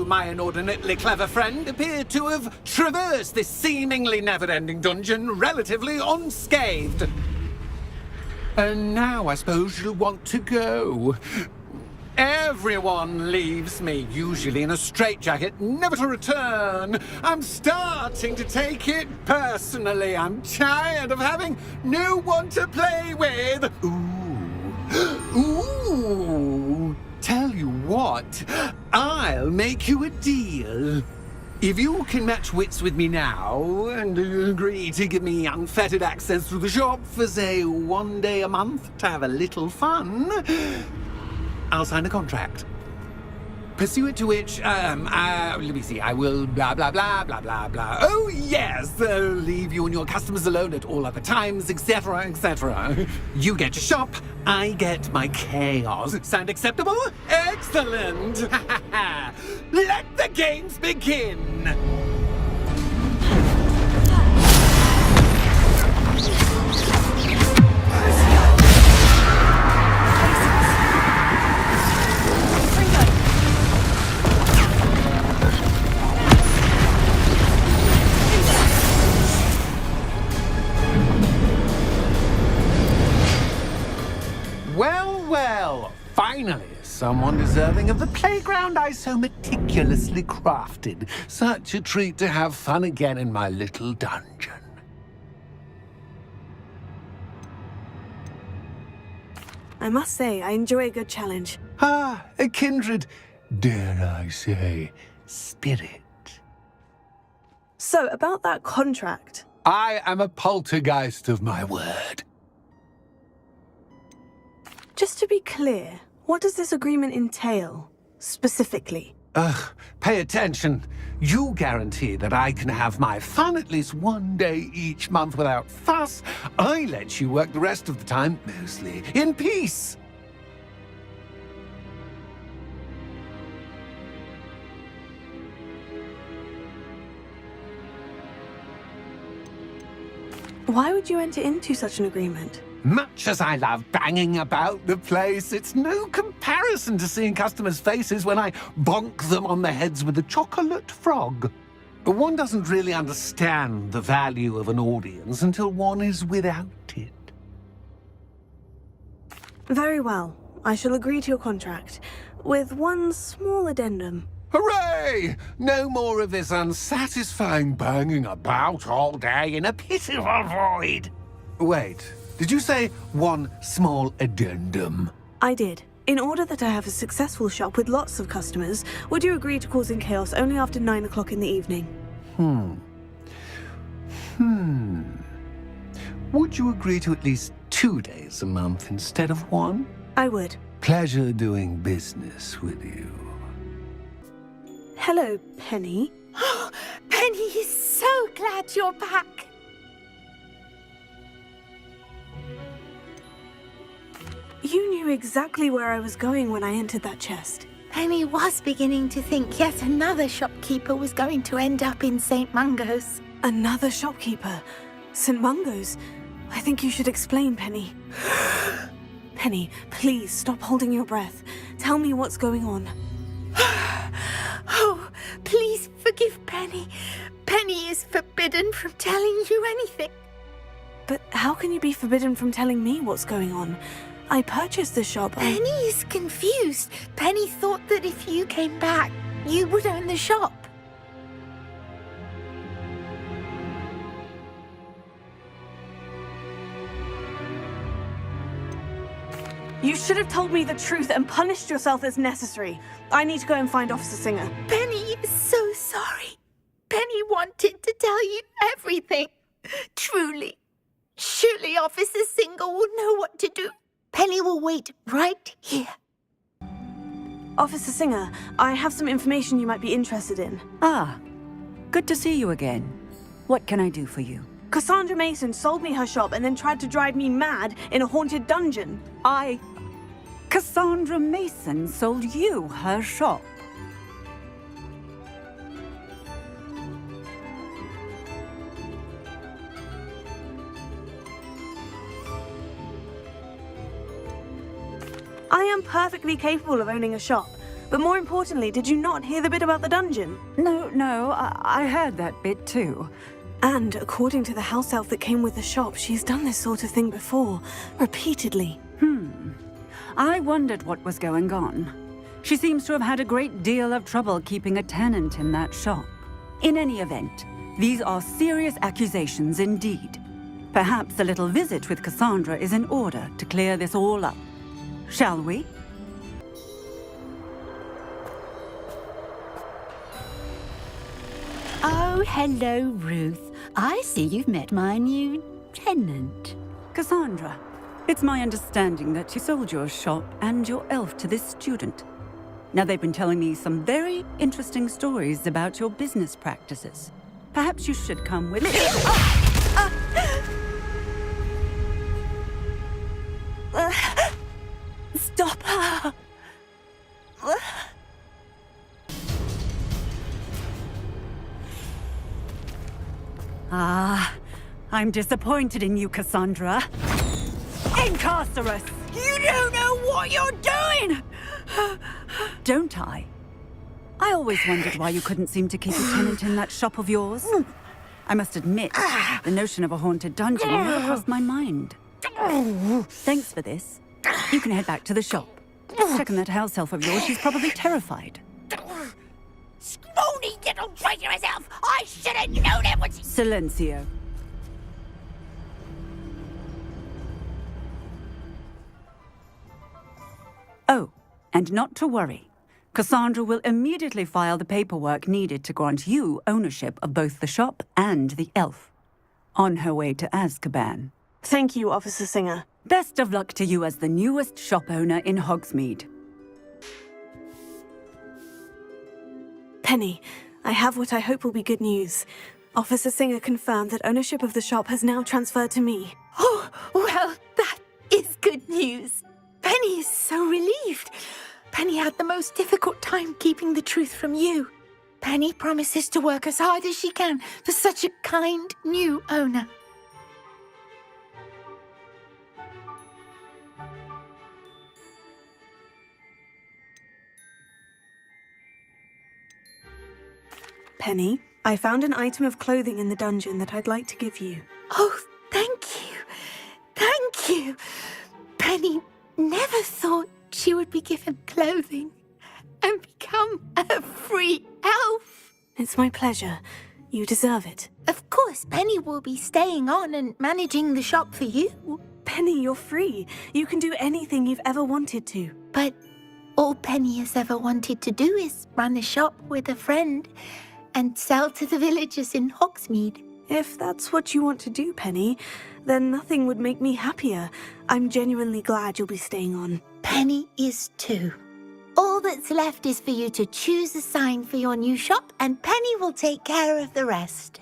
my inordinately clever friend, appear to have traversed this seemingly never-ending dungeon relatively unscathed. And now I suppose you'll want to go. Everyone leaves me, usually in a straitjacket, never to return. I'm starting to take it personally. I'm tired of having no one to play with. Ooh. Tell you what, I'll make you a deal. If you can match wits with me now, and agree to give me unfettered access to the shop for, say, 1 day a month to have a little fun, I'll sign a contract. Pursuant to which, let me see, I will blah, blah, blah, blah, blah, blah. Oh, yes, leave you and your customers alone at all other times, etc., etc. You get your shop, I get my chaos. Sound acceptable? Excellent! Let the games begin! Well, finally, someone deserving of the playground I so meticulously crafted. Such a treat to have fun again in my little dungeon. I must say, I enjoy a good challenge. A kindred, dare I say, spirit. So, about that contract. I am a poltergeist of my word. Just to be clear, what does this agreement entail, specifically? Pay attention. You guarantee that I can have my fun at least 1 day each month without fuss. I let you work the rest of the time, mostly in peace. Why would you enter into such an agreement? Much as I love banging about the place, it's no comparison to seeing customers' faces when I bonk them on the heads with a chocolate frog. One doesn't really understand the value of an audience until one is without it. Very well. I shall agree to your contract, with one small addendum. Hooray! No more of this unsatisfying banging about all day in a pitiful void. Wait. Did you say one small addendum? I did. In order that I have a successful shop with lots of customers, would you agree to causing chaos only after 9 o'clock in the evening? Would you agree to at least 2 days a month instead of 1? I would. Pleasure doing business with you. Hello, Penny. Penny is so glad you're back. You knew exactly where I was going when I entered that chest. Penny was beginning to think yet another shopkeeper was going to end up in St. Mungo's. Another shopkeeper? St. Mungo's? I think you should explain, Penny. Penny, please stop holding your breath. Tell me what's going on. Oh, please forgive Penny. Penny is forbidden from telling you anything. But how can you be forbidden from telling me what's going on? I purchased the shop. Penny is confused. Penny thought that if you came back, you would own the shop. You should have told me the truth and punished yourself as necessary. I need to go and find Officer Singer. Penny is so sorry. Penny wanted to tell you everything. Truly. Surely Officer Singer will know what to do. Penny will wait right here. Officer Singer, I have some information you might be interested in. Ah, good to see you again. What can I do for you? Cassandra Mason sold me her shop and then tried to drive me mad in a haunted dungeon. Cassandra Mason sold you her shop. I am perfectly capable of owning a shop. But more importantly, did you not hear the bit about the dungeon? No, I heard that bit too. And according to the house elf that came with the shop, she's done this sort of thing before, repeatedly. I wondered what was going on. She seems to have had a great deal of trouble keeping a tenant in that shop. In any event, these are serious accusations indeed. Perhaps a little visit with Cassandra is in order to clear this all up. Shall we? Oh, hello, Ruth. I see you've met my new tenant. Cassandra, it's my understanding that you sold your shop and your elf to this student. Now, they've been telling me some very interesting stories about your business practices. Perhaps you should come with me. Stop her! I'm disappointed in you, Cassandra. Incarcerus! You don't know what you're doing! Don't I? I always wondered why you couldn't seem to keep a tenant in that shop of yours. I must admit, the notion of a haunted dungeon never crossed my mind. Thanks for this. You can head back to the shop. Checking that house elf of yours, she's probably terrified. Scrawny little traitorous elf! I should have known it was... Silencio. Oh, and not to worry. Cassandra will immediately file the paperwork needed to grant you ownership of both the shop and the elf. On her way to Azkaban. Thank you, Officer Singer. Best of luck to you as the newest shop owner in Hogsmeade. Penny, I have what I hope will be good news. Officer Singer confirmed that ownership of the shop has now transferred to me. Oh, well, that is good news. Penny is so relieved. Penny had the most difficult time keeping the truth from you. Penny promises to work as hard as she can for such a kind new owner. Penny, I found an item of clothing in the dungeon that I'd like to give you. Oh, thank you. Thank you. Penny never thought she would be given clothing and become a free elf. It's my pleasure. You deserve it. Of course, Penny will be staying on and managing the shop for you. Penny, you're free. You can do anything you've ever wanted to. But all Penny has ever wanted to do is run a shop with a friend and sell to the villagers in Hogsmeade. If that's what you want to do, Penny, then nothing would make me happier. I'm genuinely glad you'll be staying on. Penny is too. All that's left is for you to choose a sign for your new shop, and Penny will take care of the rest.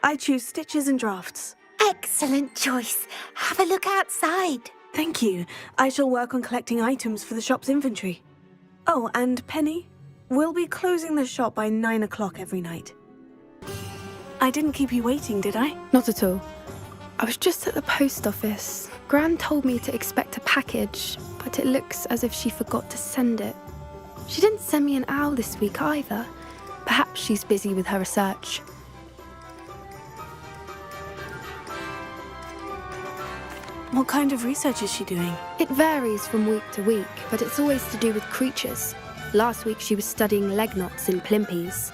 I choose stitches and drafts. Excellent choice. Have a look outside. Thank you. I shall work on collecting items for the shop's inventory. Oh, and Penny, we'll be closing the shop by 9 o'clock every night. I didn't keep you waiting, did I? Not at all. I was just at the post office. Gran told me to expect a package, but it looks as if she forgot to send it. She didn't send me an owl this week either. Perhaps she's busy with her research. What kind of research is she doing? It varies from week to week, but it's always to do with creatures. Last week she was studying leg knots in plimpies.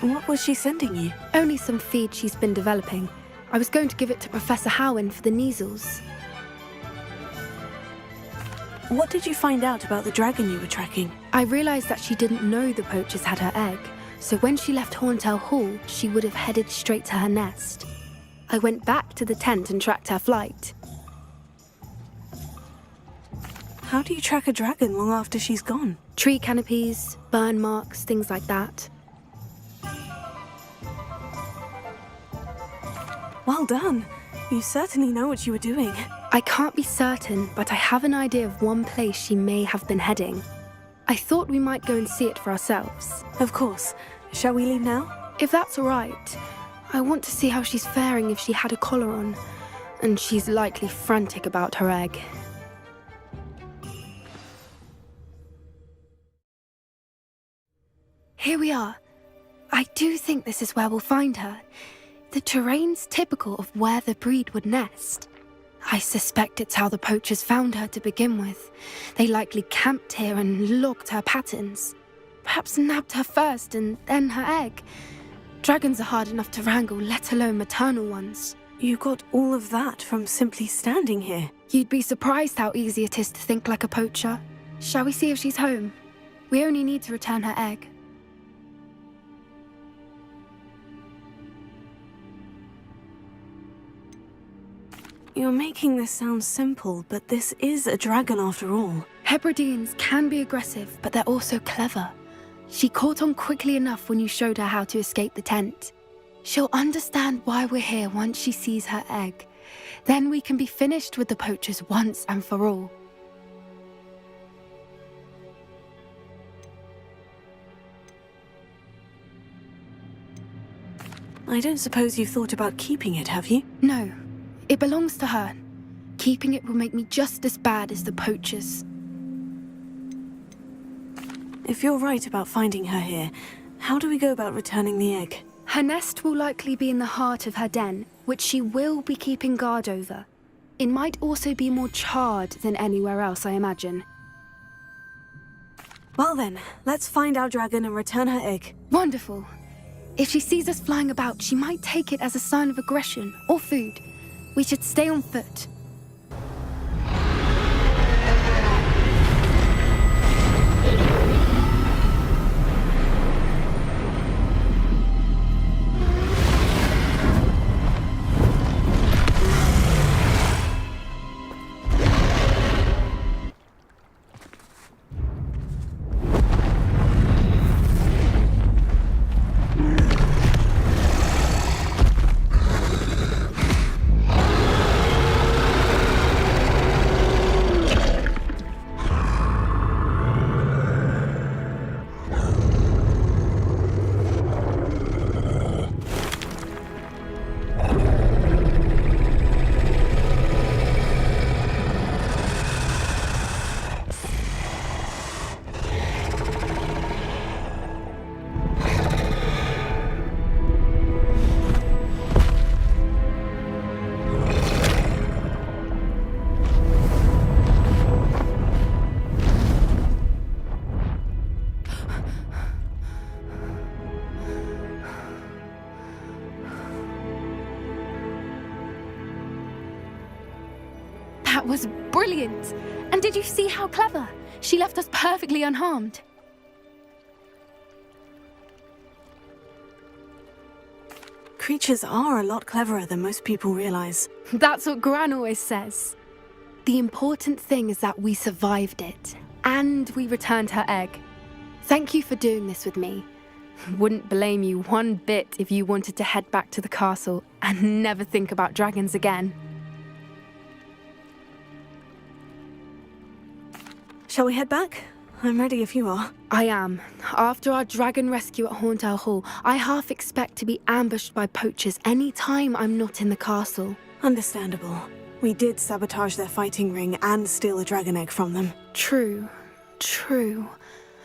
What was she sending you? Only some feed she's been developing. I was going to give it to Professor Howen for the measles. What did you find out about the dragon you were tracking? I realised that she didn't know the poachers had her egg, so when she left Horntail Hall, she would have headed straight to her nest. I went back to the tent and tracked her flight. How do you track a dragon long after she's gone? Tree canopies, burn marks, things like that. Well done. You certainly know what you were doing. I can't be certain, but I have an idea of one place she may have been heading. I thought we might go and see it for ourselves. Of course. Shall we leave now? If that's all right, I want to see how she's faring if she had a collar on. And she's likely frantic about her egg. Here we are. I do think this is where we'll find her. The terrain's typical of where the breed would nest. I suspect it's how the poachers found her to begin with. They likely camped here and logged her patterns. Perhaps nabbed her first and then her egg. Dragons are hard enough to wrangle, let alone maternal ones. You got all of that from simply standing here. You'd be surprised how easy it is to think like a poacher. Shall we see if she's home? We only need to return her egg. You're making this sound simple, but this is a dragon after all. Hebrideans can be aggressive, but they're also clever. She caught on quickly enough when you showed her how to escape the tent. She'll understand why we're here once she sees her egg. Then we can be finished with the poachers once and for all. I don't suppose you've thought about keeping it, have you? No, it belongs to her. Keeping it will make me just as bad as the poachers. If you're right about finding her here, how do we go about returning the egg? Her nest will likely be in the heart of her den, which she will be keeping guard over. It might also be more charred than anywhere else, I imagine. Well then, let's find our dragon and return her egg. Wonderful. If she sees us flying about, she might take it as a sign of aggression or food. We should stay on foot. That was brilliant! And did you see how clever? She left us perfectly unharmed. Creatures are a lot cleverer than most people realize. That's what Gran always says. The important thing is that we survived it, and we returned her egg. Thank you for doing this with me. Wouldn't blame you one bit if you wanted to head back to the castle and never think about dragons again. Shall we head back? I'm ready if you are. I am. After our dragon rescue at Hauntel Hall, I half expect to be ambushed by poachers any time I'm not in the castle. Understandable. We did sabotage their fighting ring and steal a dragon egg from them. True.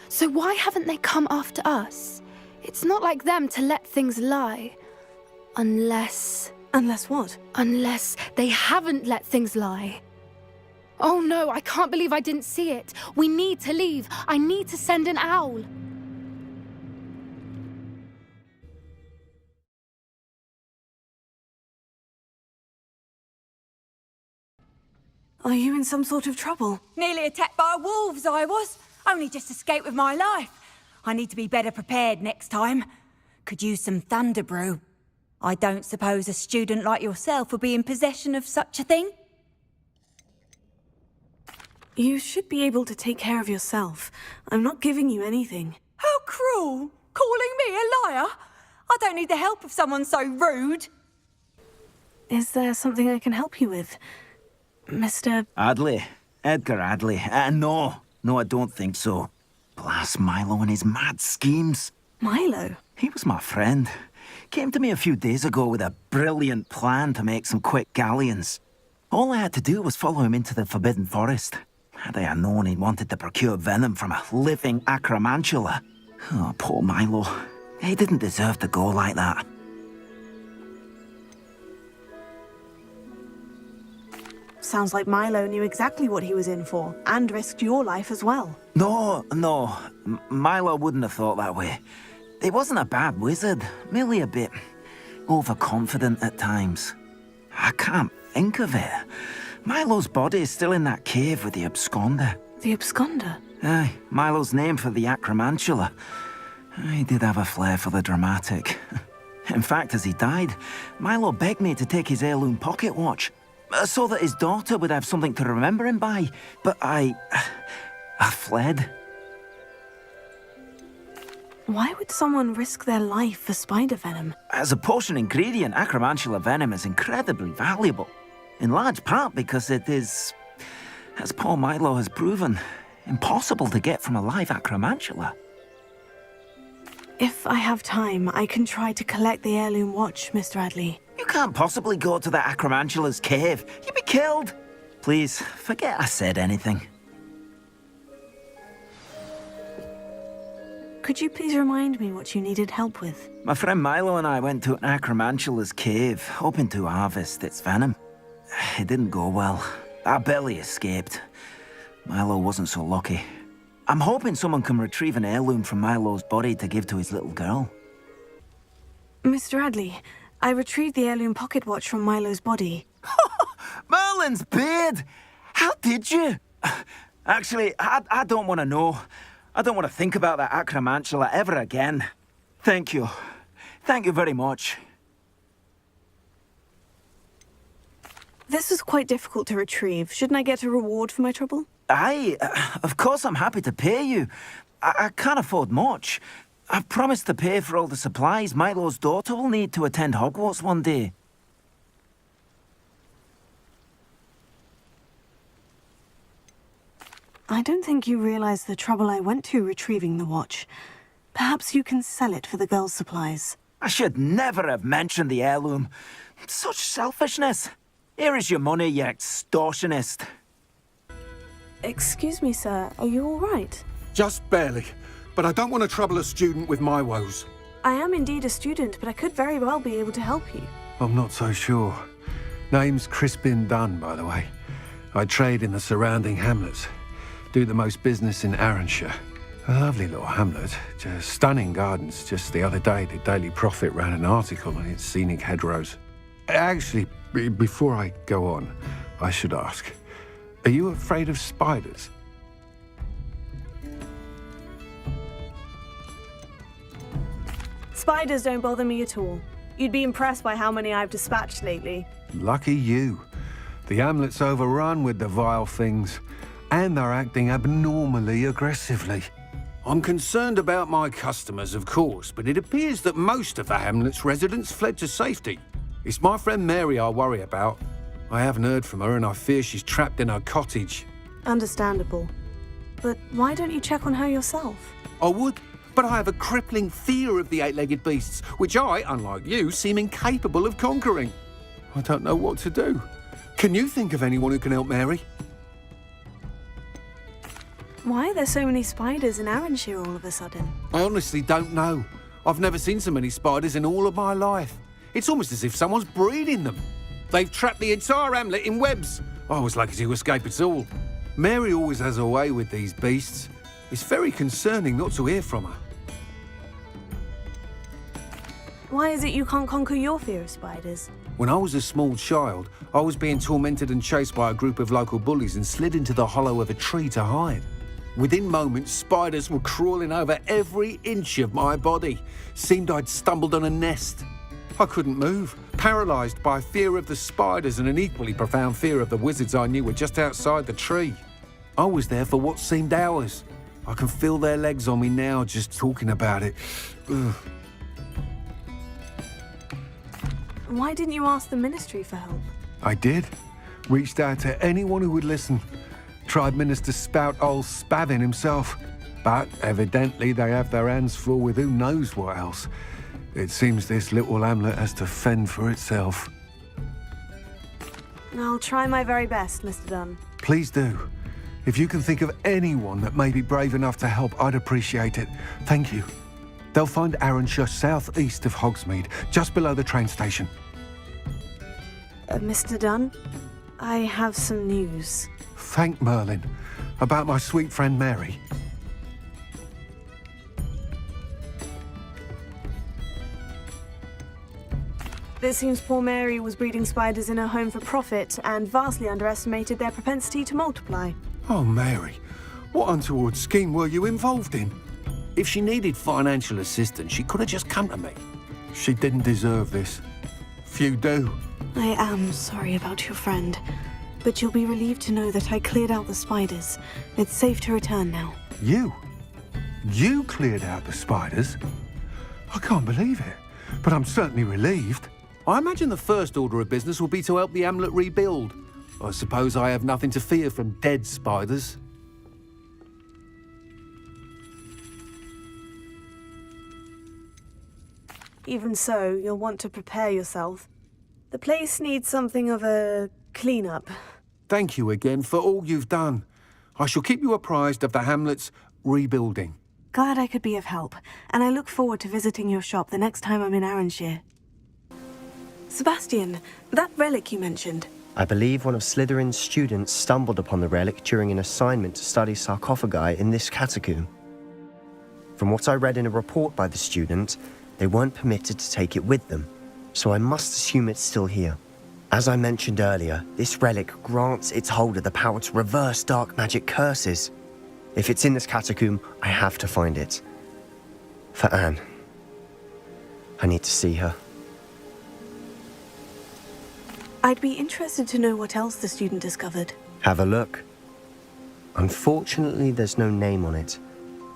So why haven't they come after us? It's not like them to let things lie. Unless what? Unless they haven't let things lie. Oh no, I can't believe I didn't see it. We need to leave. I need to send an owl. Are you in some sort of trouble? Nearly attacked by wolves, I was. Only just escaped with my life. I need to be better prepared next time. Could use some thunder brew. I don't suppose a student like yourself would be in possession of such a thing? You should be able to take care of yourself. I'm not giving you anything. How cruel! Calling me a liar? I don't need the help of someone so rude. Is there something I can help you with? Mr. Adley. Edgar Adley. No, I don't think so. Blast Milo and his mad schemes. Milo? He was my friend. Came to me a few days ago with a brilliant plan to make some quick galleons. All I had to do was follow him into the Forbidden Forest. Had I known he wanted to procure venom from a living acromantula. Oh, poor Milo. He didn't deserve to go like that. Sounds like Milo knew exactly what he was in for, and risked your life as well. No. Milo wouldn't have thought that way. He wasn't a bad wizard, merely a bit overconfident at times. I can't think of it. Milo's body is still in that cave with the absconder. The absconder? Aye, Milo's name for the acromantula. He did have a flair for the dramatic. In fact, as he died, Milo begged me to take his heirloom pocket watch, so that his daughter would have something to remember him by. But I fled. Why would someone risk their life for spider venom? As a potion ingredient, acromantula venom is incredibly valuable. In large part because it is, as poor Milo has proven, impossible to get from a live acromantula. If I have time, I can try to collect the heirloom watch, Mr. Adley. You can't possibly go to the acromantula's cave. You'd be killed. Please, forget I said anything. Could you please remind me what you needed help with? My friend Milo and I went to an acromantula's cave, hoping to harvest its venom. It didn't go well. Our belly escaped. Milo wasn't so lucky. I'm hoping someone can retrieve an heirloom from Milo's body to give to his little girl. Mr. Adley, I retrieved the heirloom pocket watch from Milo's body. Merlin's beard! How did you? Actually, I don't want to know. I don't want to think about that acromantula ever again. Thank you. Thank you very much. This is quite difficult to retrieve. Shouldn't I get a reward for my trouble? Of course I'm happy to pay you. I can't afford much. I've promised to pay for all the supplies Milo's daughter will need to attend Hogwarts one day. I don't think you realize the trouble I went to retrieving the watch. Perhaps you can sell it for the girls' supplies. I should never have mentioned the heirloom. Such selfishness. Here is your money, you extortionist. Excuse me, sir. Are you all right? Just barely. But I don't want to trouble a student with my woes. I am indeed a student, but I could very well be able to help you. I'm not so sure. Name's Crispin Dunn, by the way. I trade in the surrounding hamlets. Do the most business in Arranshire. A lovely little hamlet. Just stunning gardens. Just the other day, the Daily Prophet ran an article on its scenic hedgerows. Actually, before I go on, I should ask, are you afraid of spiders? Spiders don't bother me at all. You'd be impressed by how many I've dispatched lately. Lucky you. The hamlet's overrun with the vile things, and they're acting abnormally aggressively. I'm concerned about my customers, of course, but it appears that most of the hamlet's residents fled to safety. It's my friend Mary I worry about. I haven't heard from her, and I fear she's trapped in her cottage. Understandable. But why don't you check on her yourself? I would, but I have a crippling fear of the eight-legged beasts, which I, unlike you, seem incapable of conquering. I don't know what to do. Can you think of anyone who can help Mary? Why are there so many spiders in Arranshire all of a sudden? I honestly don't know. I've never seen so many spiders in all of my life. It's almost as if someone's breeding them. They've trapped the entire hamlet in webs. I was lucky to escape it all. Mary always has a way with these beasts. It's very concerning not to hear from her. Why is it you can't conquer your fear of spiders? When I was a small child, I was being tormented and chased by a group of local bullies and slid into the hollow of a tree to hide. Within moments, spiders were crawling over every inch of my body. Seemed I'd stumbled on a nest. I couldn't move, paralysed by fear of the spiders and an equally profound fear of the wizards I knew were just outside the tree. I was there for what seemed hours. I can feel their legs on me now just talking about it. Ugh. Why didn't you ask the Ministry for help? I did. Reached out to anyone who would listen. Tried Minister Spout old Spavin himself. But evidently they have their hands full with who knows what else. It seems this little hamlet has to fend for itself. I'll try my very best, Mr. Dunn. Please do. If you can think of anyone that may be brave enough to help, I'd appreciate it. Thank you. They'll find Arrowshire southeast of Hogsmeade, just below the train station. Mr. Dunn, I have some news. Thank Merlin. About my sweet friend Mary. It seems poor Mary was breeding spiders in her home for profit and vastly underestimated their propensity to multiply. Oh, Mary. What untoward scheme were you involved in? If she needed financial assistance, she could have just come to me. She didn't deserve this. Few do. I am sorry about your friend, but you'll be relieved to know that I cleared out the spiders. It's safe to return now. You? You cleared out the spiders? I can't believe it, but I'm certainly relieved. I imagine the first order of business will be to help the hamlet rebuild. I suppose I have nothing to fear from dead spiders. Even so, you'll want to prepare yourself. The place needs something of a clean-up. Thank you again for all you've done. I shall keep you apprised of the hamlet's rebuilding. Glad I could be of help, and I look forward to visiting your shop the next time I'm in Arrowshire. Sebastian, that relic you mentioned. I believe one of Slytherin's students stumbled upon the relic during an assignment to study sarcophagi in this catacomb. From what I read in a report by the student, they weren't permitted to take it with them, so I must assume it's still here. As I mentioned earlier, this relic grants its holder the power to reverse dark magic curses. If it's in this catacomb, I have to find it. For Anne. I need to see her. I'd be interested to know what else the student discovered. Have a look. Unfortunately, there's no name on it,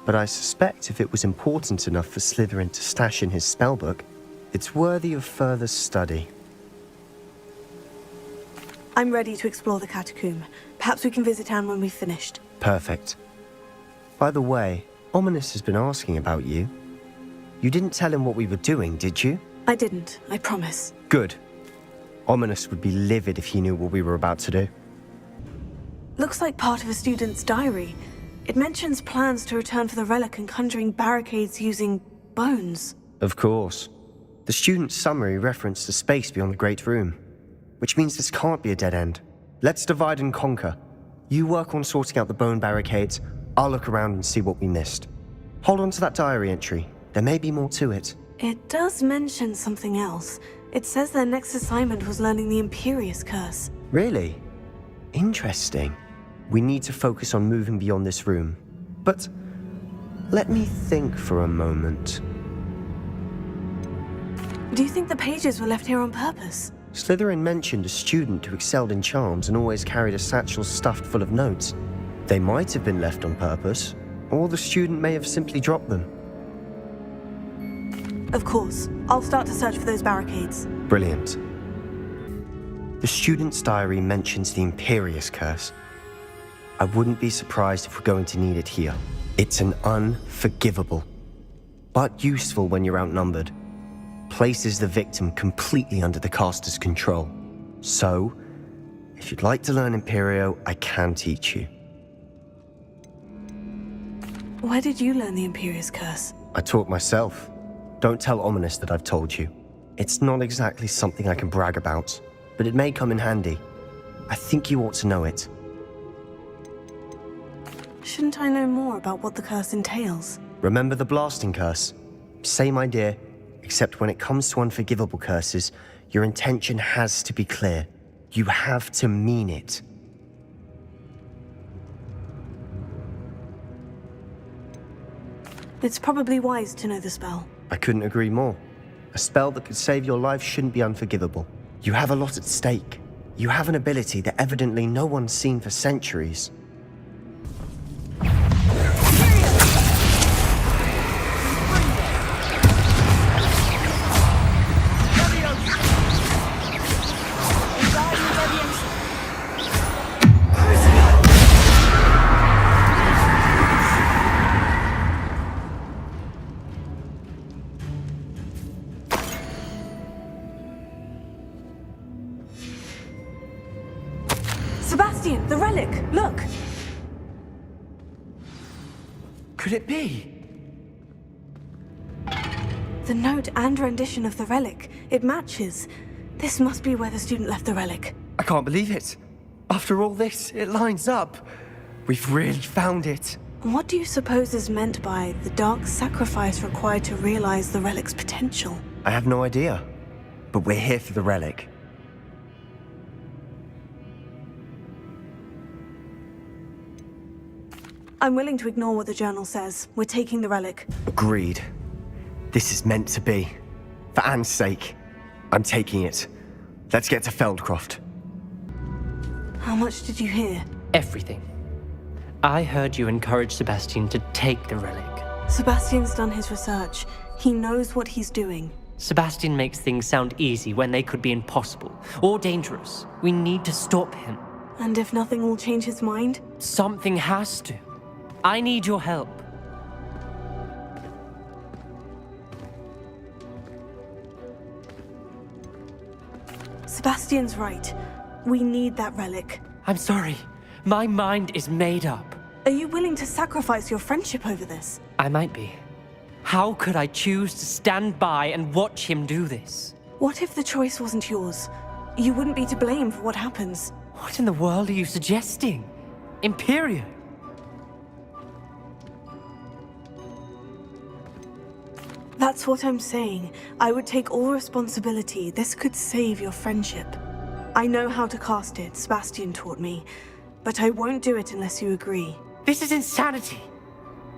but I suspect if it was important enough for Slytherin to stash in his spellbook, it's worthy of further study. I'm ready to explore the catacomb. Perhaps we can visit Anne when we've finished. Perfect. By the way, Ominous has been asking about you. You didn't tell him what we were doing, did you? I didn't, I promise. Good. Ominous would be livid if he knew what we were about to do. Looks like part of a student's diary. It mentions plans to return for the relic and conjuring barricades using bones. Of course. The student's summary referenced the space beyond the Great Room, which means this can't be a dead end. Let's divide and conquer. You work on sorting out the bone barricades, I'll look around and see what we missed. Hold on to that diary entry. There may be more to it. It does mention something else. It says their next assignment was learning the Imperious Curse. Really? Interesting. We need to focus on moving beyond this room. But let me think for a moment. Do you think the pages were left here on purpose? Slytherin mentioned a student who excelled in charms and always carried a satchel stuffed full of notes. They might have been left on purpose, or the student may have simply dropped them. Of course. I'll start to search for those barricades. Brilliant. The student's diary mentions the Imperious Curse. I wouldn't be surprised if we're going to need it here. It's an unforgivable, but useful when you're outnumbered. Places the victim completely under the caster's control. So, if you'd like to learn Imperio, I can teach you. Where did you learn the Imperious Curse? I taught myself. Don't tell Ominous that I've told you. It's not exactly something I can brag about, but it may come in handy. I think you ought to know it. Shouldn't I know more about what the curse entails? Remember the blasting curse? Same idea, except when it comes to unforgivable curses, your intention has to be clear. You have to mean it. It's probably wise to know the spell. I couldn't agree more. A spell that could save your life shouldn't be unforgivable. You have a lot at stake. You have an ability that evidently no one's seen for centuries. Sebastian, the relic! Look! Could it be? The note and rendition of the relic. It matches. This must be where the student left the relic. I can't believe it. After all this, it lines up. We've really found it. What do you suppose is meant by the dark sacrifice required to realize the relic's potential? I have no idea. But we're here for the relic. I'm willing to ignore what the journal says. We're taking the relic. Agreed. This is meant to be. For Anne's sake, I'm taking it. Let's get to Feldcroft. How much did you hear? Everything. I heard you encourage Sebastian to take the relic. Sebastian's done his research. He knows what he's doing. Sebastian makes things sound easy when they could be impossible or dangerous. We need to stop him. And if nothing will change his mind? Something has to. I need your help. Sebastian's right. We need that relic. I'm sorry. My mind is made up. Are you willing to sacrifice your friendship over this? I might be. How could I choose to stand by and watch him do this? What if the choice wasn't yours? You wouldn't be to blame for what happens. What in the world are you suggesting? Imperium? That's what I'm saying. I would take all responsibility. This could save your friendship. I know how to cast it, Sebastian taught me. But I won't do it unless you agree. This is insanity.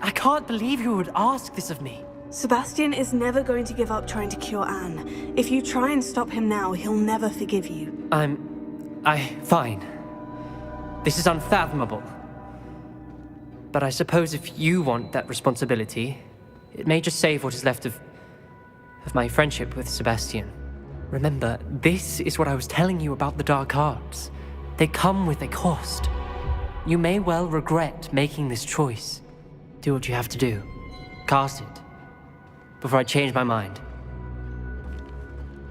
I can't believe you would ask this of me. Sebastian is never going to give up trying to cure Anne. If you try and stop him now, he'll never forgive you. Fine. This is unfathomable. But I suppose if you want that responsibility, it may just save what is left of my friendship with Sebastian. Remember, this is what I was telling you about the dark arts. They come with a cost. You may well regret making this choice. Do what you have to do. Cast it. Before I change my mind.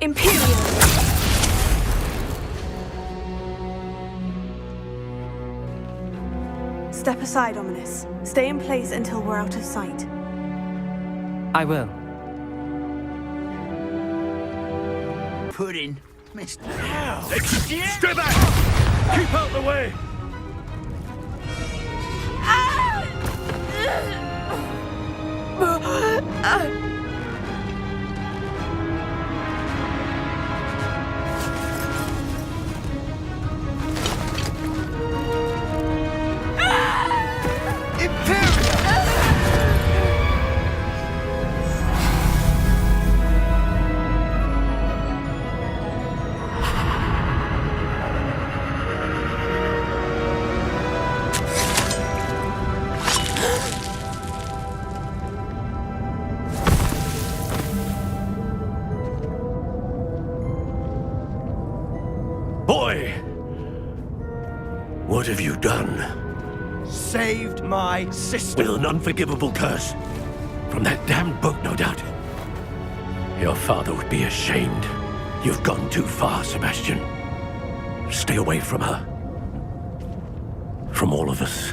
Imperium! Step aside, Ominous. Stay in place until we're out of sight. I will. Pudding. Mr. Stay back! Keep out the way! Boy! What have you done? Saved my sister. With an unforgivable curse. From that damned book, no doubt. Your father would be ashamed. You've gone too far, Sebastian. Stay away from her. From all of us.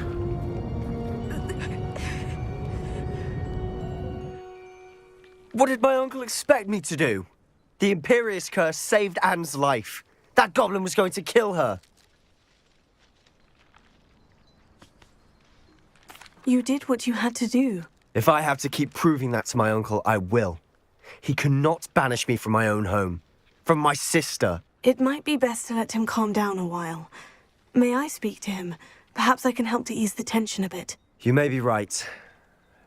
What did my uncle expect me to do? The Imperius curse saved Anne's life. That goblin was going to kill her. You did what you had to do. If I have to keep proving that to my uncle, I will. He cannot banish me from my own home. From my sister. It might be best to let him calm down a while. May I speak to him? Perhaps I can help to ease the tension a bit. You may be right.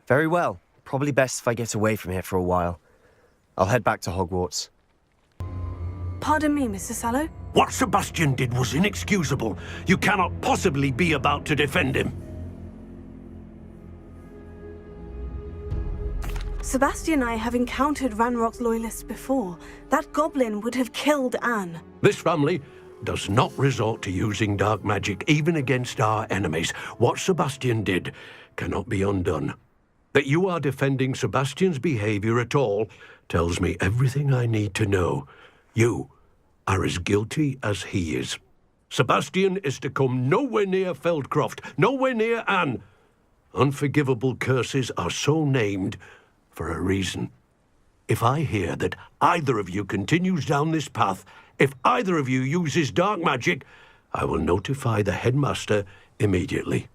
Very well. Probably best if I get away from here for a while. I'll head back to Hogwarts. Pardon me, Mr. Sallow? What Sebastian did was inexcusable. You cannot possibly be about to defend him. Sebastian and I have encountered Ranrock's loyalists before. That goblin would have killed Anne. This family does not resort to using dark magic even against our enemies. What Sebastian did cannot be undone. That you are defending Sebastian's behavior at all tells me everything I need to know. You are as guilty as he is. Sebastian is to come nowhere near Feldcroft, nowhere near Anne. Unforgivable curses are so named for a reason. If I hear that either of you continues down this path, if either of you uses dark magic, I will notify the headmaster immediately.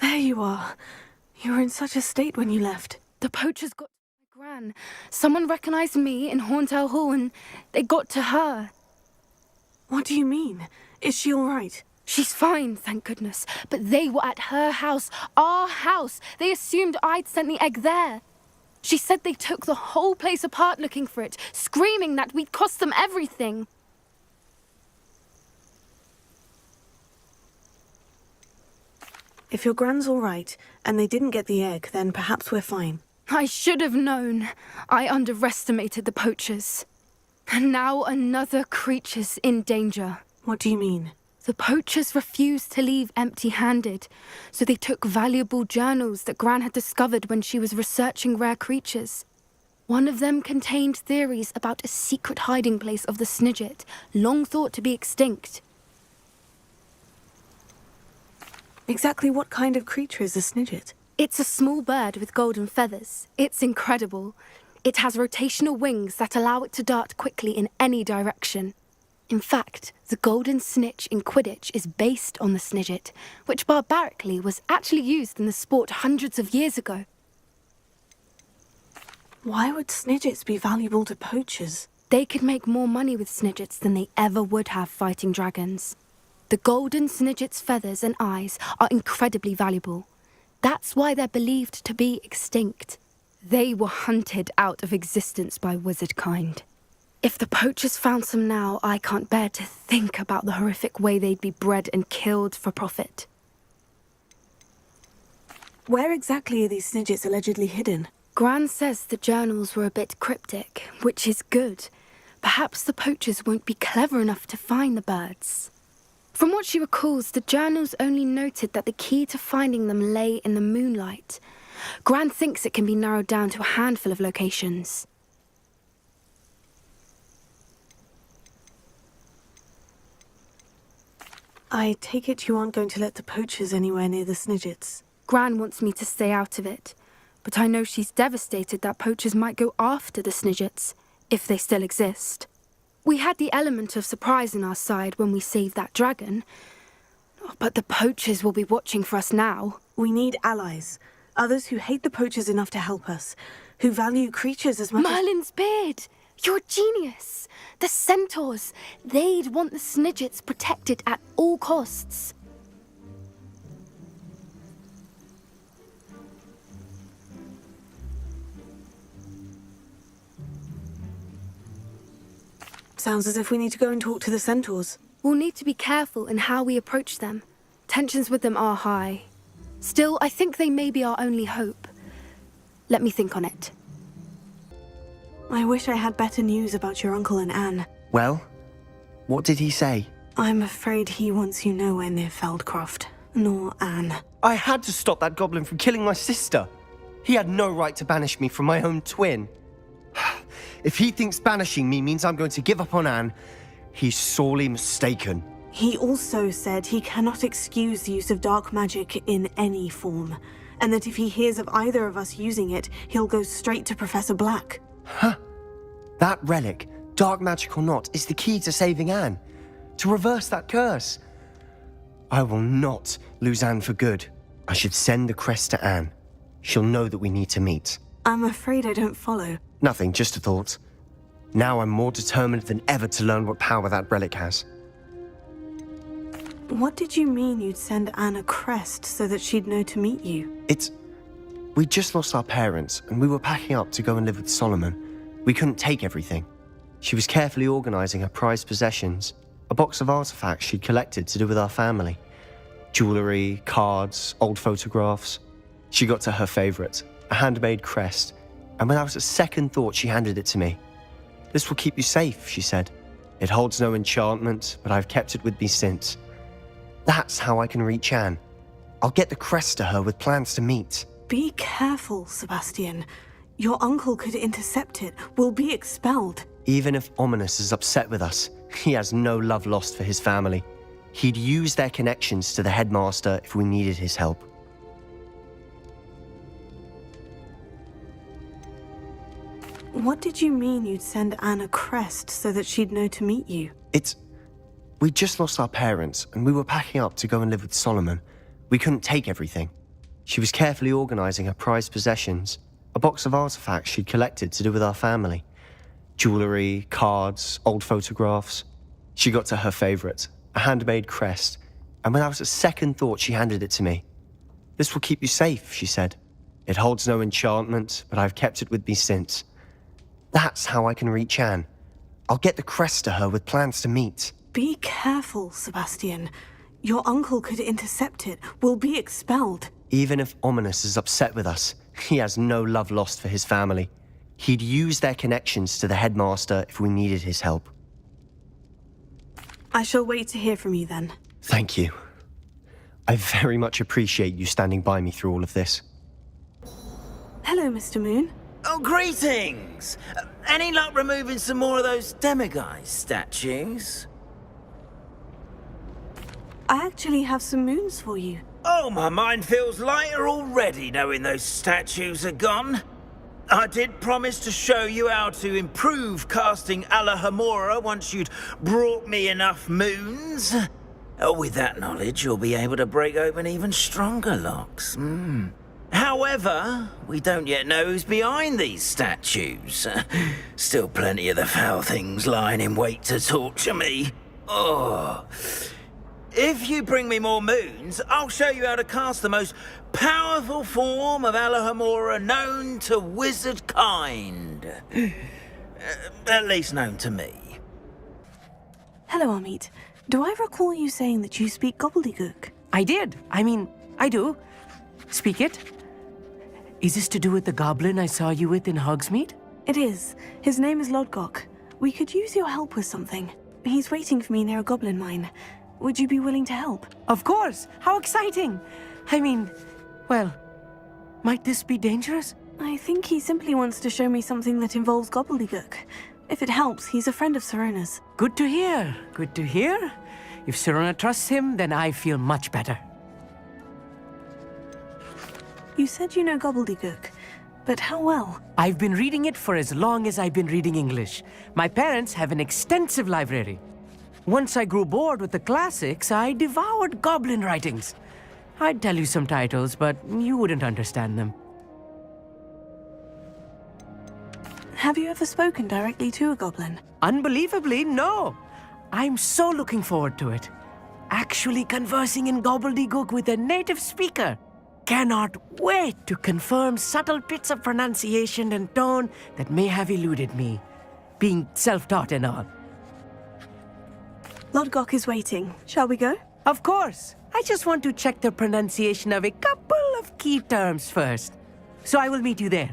There you are. You were in such a state when you left. The poachers got to my Gran. Someone recognized me in Horntail Hall and they got to her. What do you mean? Is she all right? She's fine, thank goodness. But they were at her house, our house. They assumed I'd sent the egg there. She said they took the whole place apart looking for it, screaming that we'd cost them everything. If your Gran's all right, and they didn't get the egg, then perhaps we're fine. I should have known. I underestimated the poachers. And now another creature's in danger. What do you mean? The poachers refused to leave empty-handed, so they took valuable journals that Gran had discovered when she was researching rare creatures. One of them contained theories about a secret hiding place of the Snidget, long thought to be extinct. Exactly what kind of creature is a Snidget? It's a small bird with golden feathers. It's incredible. It has rotational wings that allow it to dart quickly in any direction. In fact, the golden snitch in Quidditch is based on the Snidget, which barbarically was actually used in the sport hundreds of years ago. Why would Snidgets be valuable to poachers? They could make more money with Snidgets than they ever would have fighting dragons. The golden Snidget's feathers and eyes are incredibly valuable. That's why they're believed to be extinct. They were hunted out of existence by wizard kind. If the poachers found some now, I can't bear to think about the horrific way they'd be bred and killed for profit. Where exactly are these Snidgets allegedly hidden? Gran says the journals were a bit cryptic, which is good. Perhaps the poachers won't be clever enough to find the birds. From what she recalls, the journals only noted that the key to finding them lay in the moonlight. Gran thinks it can be narrowed down to a handful of locations. I take it you aren't going to let the poachers anywhere near the Snidgets. Gran wants me to stay out of it, but I know she's devastated that poachers might go after the Snidgets, if they still exist. We had the element of surprise on our side when we saved that dragon, but the poachers will be watching for us now. We need allies, others who hate the poachers enough to help us, who value creatures as much Merlin's beard! You're a genius! The centaurs! They'd want the Snidgets protected at all costs. Sounds as if we need to go and talk to the centaurs. We'll need to be careful in how we approach them. Tensions with them are high. Still, I think they may be our only hope. Let me think on it. I wish I had better news about your uncle and Anne. Well, what did he say? I'm afraid he wants you nowhere near Feldcroft, nor Anne. I had to stop that goblin from killing my sister. He had no right to banish me from my own twin. If he thinks banishing me means I'm going to give up on Anne, he's sorely mistaken. He also said he cannot excuse the use of dark magic in any form, and that if he hears of either of us using it, he'll go straight to Professor Black. Huh? That relic, dark magic or not, is the key to saving Anne. To reverse that curse. I will not lose Anne for good. I should send the crest to Anne. She'll know that we need to meet. I'm afraid I don't follow. Nothing, just a thought. Now I'm more determined than ever to learn what power that relic has. What did you mean you'd send Anne a crest so that she'd know to meet you? We just lost our parents, and we were packing up to go and live with Solomon. We couldn't take everything. She was carefully organizing her prized possessions, a box of artifacts she'd collected to do with our family. Jewelry, cards, old photographs. She got to her favorite, a handmade crest, and without a second thought, she handed it to me. This will keep you safe, she said. It holds no enchantment, but I've kept it with me since. That's how I can reach Anne. I'll get the crest to her with plans to meet. Be careful, Sebastian. Your uncle could intercept it. We'll be expelled. Even if Ominous is upset with us, he has no love lost for his family. He'd use their connections to the headmaster if we needed his help. What did you mean you'd send Anne a crest so that she'd know to meet you? We just lost our parents, and we were packing up to go and live with Solomon. We couldn't take everything. She was carefully organizing her prized possessions, a box of artifacts she'd collected to do with our family. Jewelry, cards, old photographs. She got to her favorite, a handmade crest, and without a second thought, she handed it to me. "This will keep you safe," she said. "It holds no enchantment, but I've kept it with me since. That's how I can reach Anne. I'll get the crest to her with plans to meet." Be careful, Sebastian. Your uncle could intercept it. We'll be expelled. Even if Ominous is upset with us, he has no love lost for his family. He'd use their connections to the headmaster if we needed his help. I shall wait to hear from you then. Thank you. I very much appreciate you standing by me through all of this. Hello, Mr. Moon. Oh, greetings! Any luck removing some more of those demiguise statues? I actually have some moons for you. Oh, my mind feels lighter already knowing those statues are gone. I did promise to show you how to improve casting Alohomora once you'd brought me enough moons. With that knowledge, you'll be able to break open even stronger locks. However, we don't yet know who's behind these statues. Still plenty of the foul things lying in wait to torture me. Oh. If you bring me more moons, I'll show you how to cast the most powerful form of Alohomora known to wizard kind. At least known to me. Hello, Amit. Do I recall you saying that you speak gobbledygook? I did. I do. Speak it. Is this to do with the goblin I saw you with in Hogsmeade? It is. His name is Lodgok. We could use your help with something. He's waiting for me near a goblin mine. Would you be willing to help? Of course! How exciting! Well, might this be dangerous? I think he simply wants to show me something that involves gobbledygook. If it helps, he's a friend of Sirona's. Good to hear. Good to hear. If Sirona trusts him, then I feel much better. You said you know gobbledygook, but how well? I've been reading it for as long as I've been reading English. My parents have an extensive library. Once I grew bored with the classics, I devoured goblin writings. I'd tell you some titles, but you wouldn't understand them. Have you ever spoken directly to a goblin? Unbelievably, no. I'm so looking forward to it. Actually conversing in gobbledygook with a native speaker. Cannot wait to confirm subtle bits of pronunciation and tone that may have eluded me, being self-taught and all. Lodgok is waiting. Shall we go? Of course. I just want to check the pronunciation of a couple of key terms first. So I will meet you there.